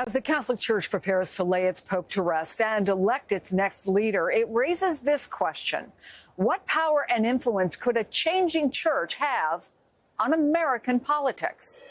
As the Catholic Church prepares to lay its pope to rest and elect its next leader, it raises this question. What power and influence could a changing church have on American politics?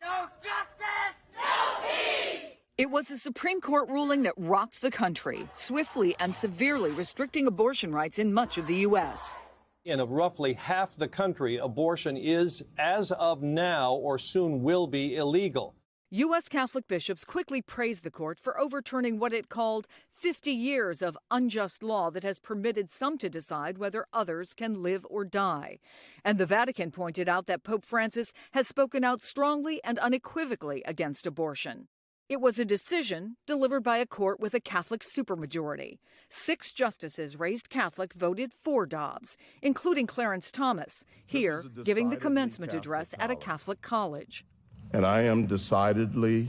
No justice, no peace! It was a Supreme Court ruling that rocked the country, swiftly and severely restricting abortion rights in much of the U.S. In roughly half the country, abortion is, as of now or soon will be, illegal. U.S. Catholic bishops quickly praised the court for overturning what it called 50 years of unjust law that has permitted some to decide whether others can live or die. And the Vatican pointed out that Pope Francis has spoken out strongly and unequivocally against abortion. It was a decision delivered by a court with a Catholic supermajority. 6 justices raised Catholic voted for Dobbs, including Clarence Thomas, here giving the commencement address at a Catholic college. And I am decidedly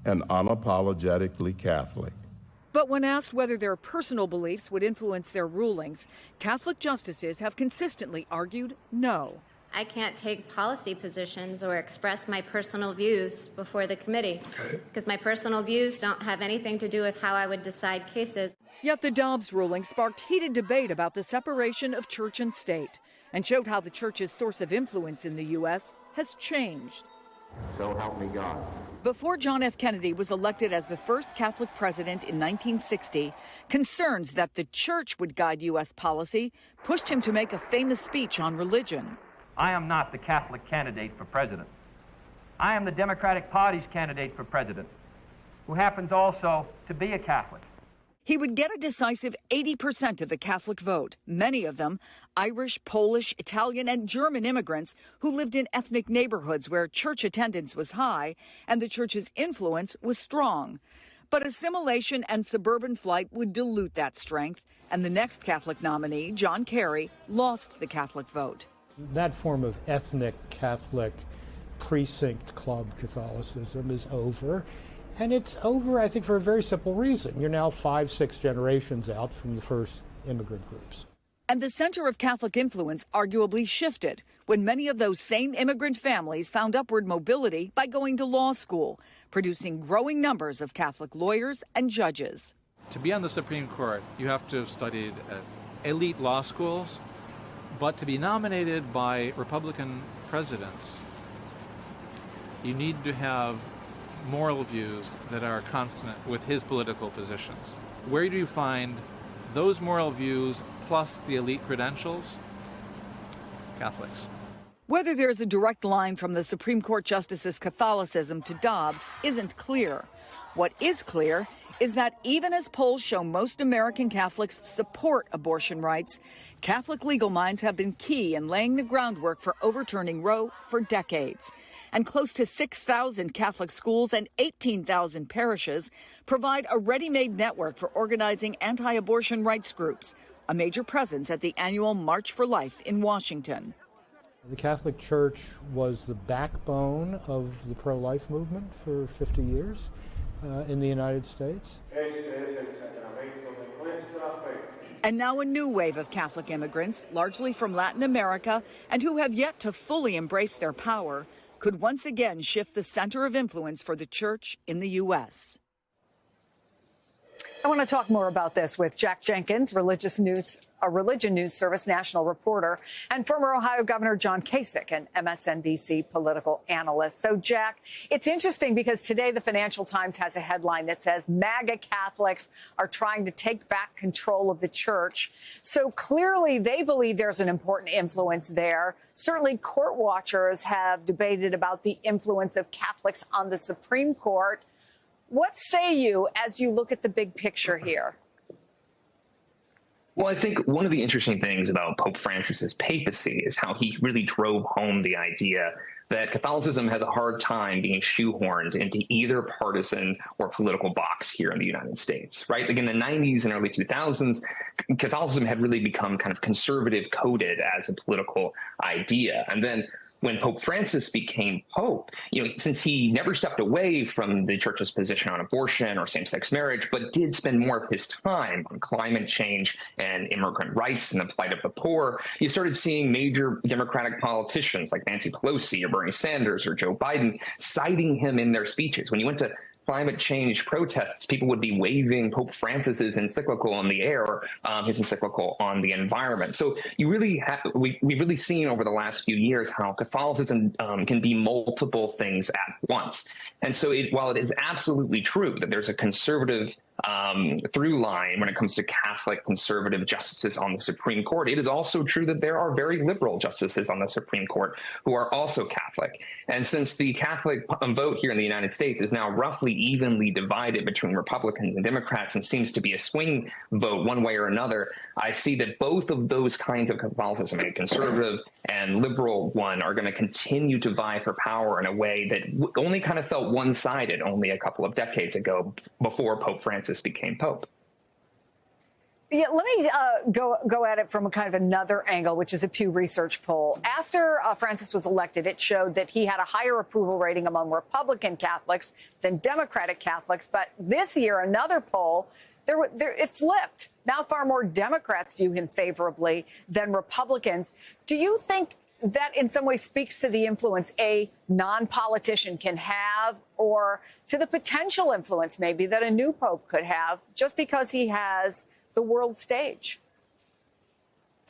and unapologetically Catholic. But when asked whether their personal beliefs would influence their rulings, Catholic justices have consistently argued no. I can't take policy positions or express my personal views before the committee, because my personal views don't have anything to do with how I would decide cases. Yet the Dobbs ruling sparked heated debate about the separation of church and state and showed how the church's source of influence in the U.S. has changed. So help me God. Before John F. Kennedy was elected as the first Catholic president in 1960, concerns that the church would guide U.S. policy pushed him to make a famous speech on religion. I am not the Catholic candidate for president. I am the Democratic Party's candidate for president, who happens also to be a Catholic. He would get a decisive 80% of the Catholic vote, many of them Irish, Polish, Italian, and German immigrants who lived in ethnic neighborhoods where church attendance was high and the church's influence was strong. But assimilation and suburban flight would dilute that strength, and the next Catholic nominee, John Kerry, lost the Catholic vote. That form of ethnic Catholic precinct club Catholicism is over. And it's over, I think, for a very simple reason. You're now 5-6 generations out from the first immigrant groups. And the center of Catholic influence arguably shifted when many of those same immigrant families found upward mobility by going to law school, producing growing numbers of Catholic lawyers and judges. To be on the Supreme Court, you have to have studied at elite law schools, but to be nominated by Republican presidents, you need to have moral views that are consonant with his political positions. Where do you find those moral views plus the elite credentials? Catholics. Whether there's a direct line from the Supreme Court justice's Catholicism to Dobbs isn't clear. What is clear is that even as polls show most American Catholics support abortion rights, Catholic legal minds have been key in laying the groundwork for overturning Roe for decades. And close to 6,000 Catholic schools and 18,000 parishes provide a ready-made network for organizing anti-abortion rights groups, a major presence at the annual March for Life in Washington. The Catholic Church was the backbone of the pro-life movement for 50 years in the United States. And now a new wave of Catholic immigrants, largely from Latin America, and who have yet to fully embrace their power, could once again shift the center of influence for the church in the U.S. I want to talk more about this with Jack Jenkins, Religion News Service national reporter, and former Ohio Governor John Kasich, an MSNBC political analyst. So, Jack, it's interesting because today the Financial Times has a headline that says MAGA Catholics are trying to take back control of the church. So clearly they believe there's an important influence there. Certainly court watchers have debated about the influence of Catholics on the Supreme Court. What say you as you look at the big picture here? Well, I think one of the interesting things about Pope Francis's papacy is how he really drove home the idea that Catholicism has a hard time being shoehorned into either partisan or political box here in the United States, right? Like in the 90s and early 2000s, Catholicism had really become kind of conservative coded as a political idea. And then when Pope Francis became Pope, since he never stepped away from the church's position on abortion or same-sex marriage, but did spend more of his time on climate change and immigrant rights and the plight of the poor, you started seeing major Democratic politicians like Nancy Pelosi or Bernie Sanders or Joe Biden citing him in their speeches. When you went to climate change protests, people would be waving Pope Francis's encyclical in the air, his encyclical on the environment. So you really we've really seen over the last few years how Catholicism can be multiple things at once. And so while it is absolutely true that there's a conservative through line when it comes to Catholic conservative justices on the Supreme Court, it is also true that there are very liberal justices on the Supreme Court who are also Catholic. And since the Catholic vote here in the United States is now roughly evenly divided between Republicans and Democrats and seems to be a swing vote one way or another, I see that both of those kinds of Catholicism, a conservative and liberal one, are going to continue to vie for power in a way that only kind of felt one-sided only a couple of decades ago before Pope Francis became Pope. Yeah, let me go at it from a kind of another angle, which is a Pew Research poll. After Francis was elected, it showed that he had a higher approval rating among Republican Catholics than Democratic Catholics. But this year, another poll, it flipped. Now far more Democrats view him favorably than Republicans. Do you think that in some way speaks to the influence a non-politician can have, or to the potential influence maybe that a new pope could have just because he has the world stage?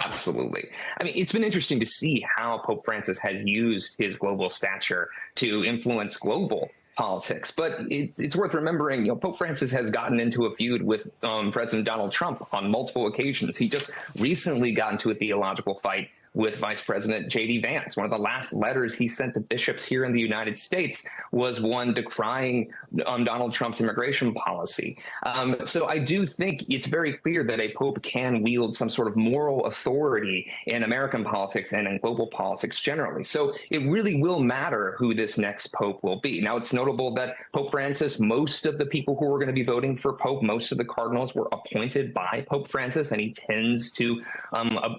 Absolutely. I mean, it's been interesting to see how Pope Francis has used his global stature to influence global politics. But it's worth remembering, Pope Francis has gotten into a feud with President Donald Trump on multiple occasions. He just recently got into a theological fight with Vice President J.D. Vance. One of the last letters he sent to bishops here in the United States was one decrying Donald Trump's immigration policy. So I do think it's very clear that a pope can wield some sort of moral authority in American politics and in global politics generally. So it really will matter who this next pope will be. Now, it's notable that Pope Francis, most of the people who are going to be voting for pope, most of the cardinals were appointed by Pope Francis, and he tends to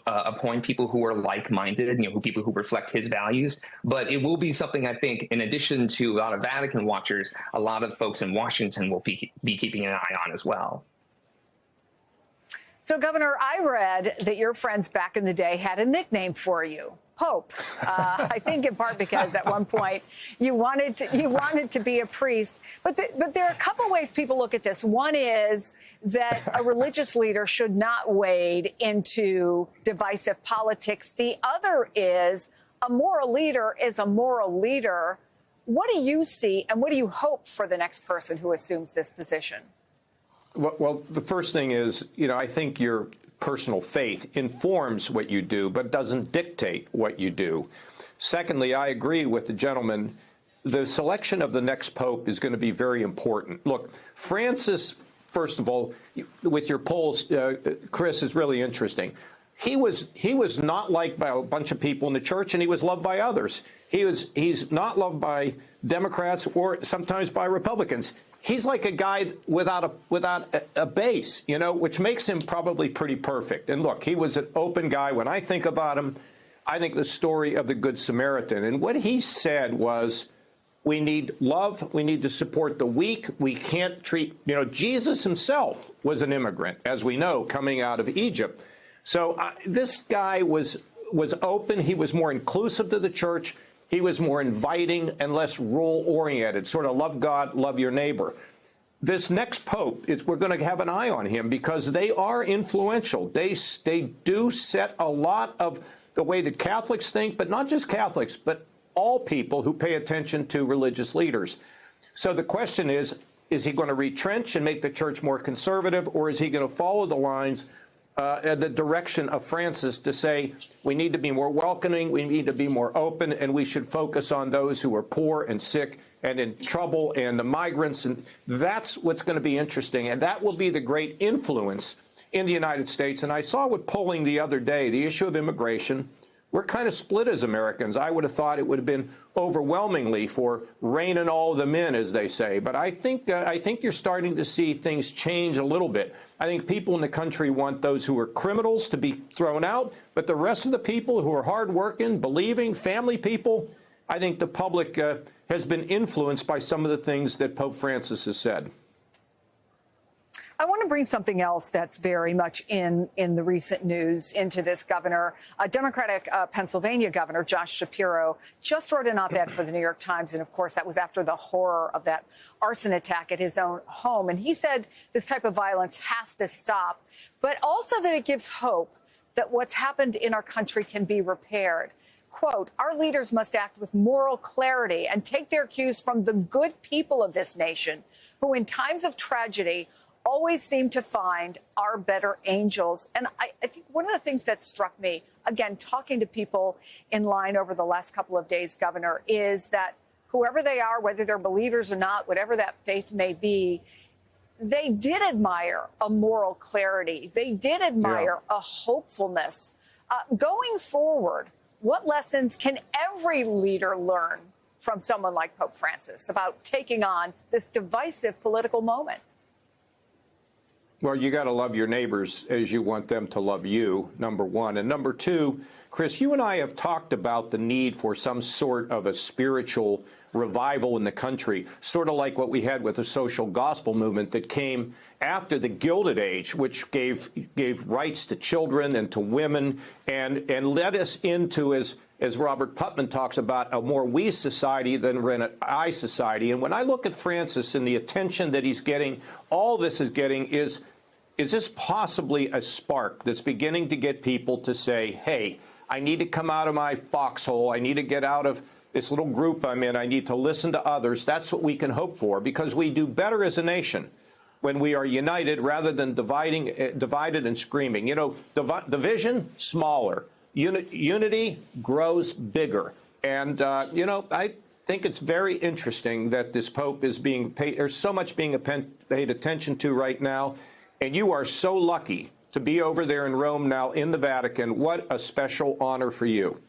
appoint people who are like-minded, people who reflect his values. But it will be something, I think, in addition to a lot of Vatican watchers, a lot of folks in Washington will be keeping an eye on as well. So, Governor, I read that your friends back in the day had a nickname for you, Pope. I think in part because at one point you wanted to be a priest. But there are a couple ways people look at this. One is that a religious leader should not wade into divisive politics. The other is a moral leader is a moral leader. What do you see and what do you hope for the next person who assumes this position? Well, the first thing is, I think your personal faith informs what you do, but doesn't dictate what you do. Secondly, I agree with the gentleman. The selection of the next pope is going to be very important. Look, Francis, first of all, with your polls, Chris, is really interesting. He was not liked by a bunch of people in the church, and he was loved by others. He's not loved by Democrats or sometimes by Republicans. He's like a guy without a base, which makes him probably pretty perfect. And look, he was an open guy. When I think about him, I think the story of the Good Samaritan. And what he said was, we need love. We need to support the weak. We can't treat, Jesus himself was an immigrant, as we know, coming out of Egypt. So this guy was open. He was more inclusive to the church. He was more inviting and less role-oriented, sort of love God, love your neighbor. This next pope, we're going to have an eye on him because they are influential. They do set a lot of the way that Catholics think, but not just Catholics, but all people who pay attention to religious leaders. So the question is he going to retrench and make the church more conservative, or is he going to follow the lines the direction of Francis to say we need to be more welcoming, we need to be more open, and we should focus on those who are poor and sick and in trouble and the migrants. And that's what's going to be interesting. And that will be the great influence in the United States. And I saw with polling the other day, the issue of immigration we're kind of split as Americans. I would have thought it would have been overwhelmingly for reining all of them in, as they say. But I think you're starting to see things change a little bit. I think people in the country want those who are criminals to be thrown out, but the rest of the people who are hardworking, believing, family people, I think the public has been influenced by some of the things that Pope Francis has said. I want to bring something else that's very much in the recent news into this, Governor. Democratic Pennsylvania Governor Josh Shapiro just wrote an op-ed for the New York Times. And of course, that was after the horror of that arson attack at his own home. And he said this type of violence has to stop, but also that it gives hope that what's happened in our country can be repaired. Quote, our leaders must act with moral clarity and take their cues from the good people of this nation, who in times of tragedy always seem to find our better angels. And I think one of the things that struck me, again, talking to people in line over the last couple of days, Governor, is that whoever they are, whether they're believers or not, whatever that faith may be, they did admire a moral clarity. They did admire a hopefulness. Going forward, what lessons can every leader learn from someone like Pope Francis about taking on this divisive political moment? Well, you got to love your neighbors as you want them to love you, number one. And number two, Chris, you and I have talked about the need for some sort of a spiritual revival in the country, sort of like what we had with the social gospel movement that came after the Gilded Age, which gave rights to children and to women and led us into, as Robert Putnam talks about, a more we society than an I society. And when I look at Francis and the attention that he's getting, all this is getting is this possibly a spark that's beginning to get people to say, hey, I need to come out of my foxhole. I need to get out of this little group I'm in. I need to listen to others. That's what we can hope for, because we do better as a nation when we are united rather than divided and screaming. You know, division, smaller. Unity grows bigger. And, you know, I think it's very interesting that this Pope is being paid. There's so much being paid attention to right now. And you are so lucky to be over there in Rome now in the Vatican. What a special honor for you.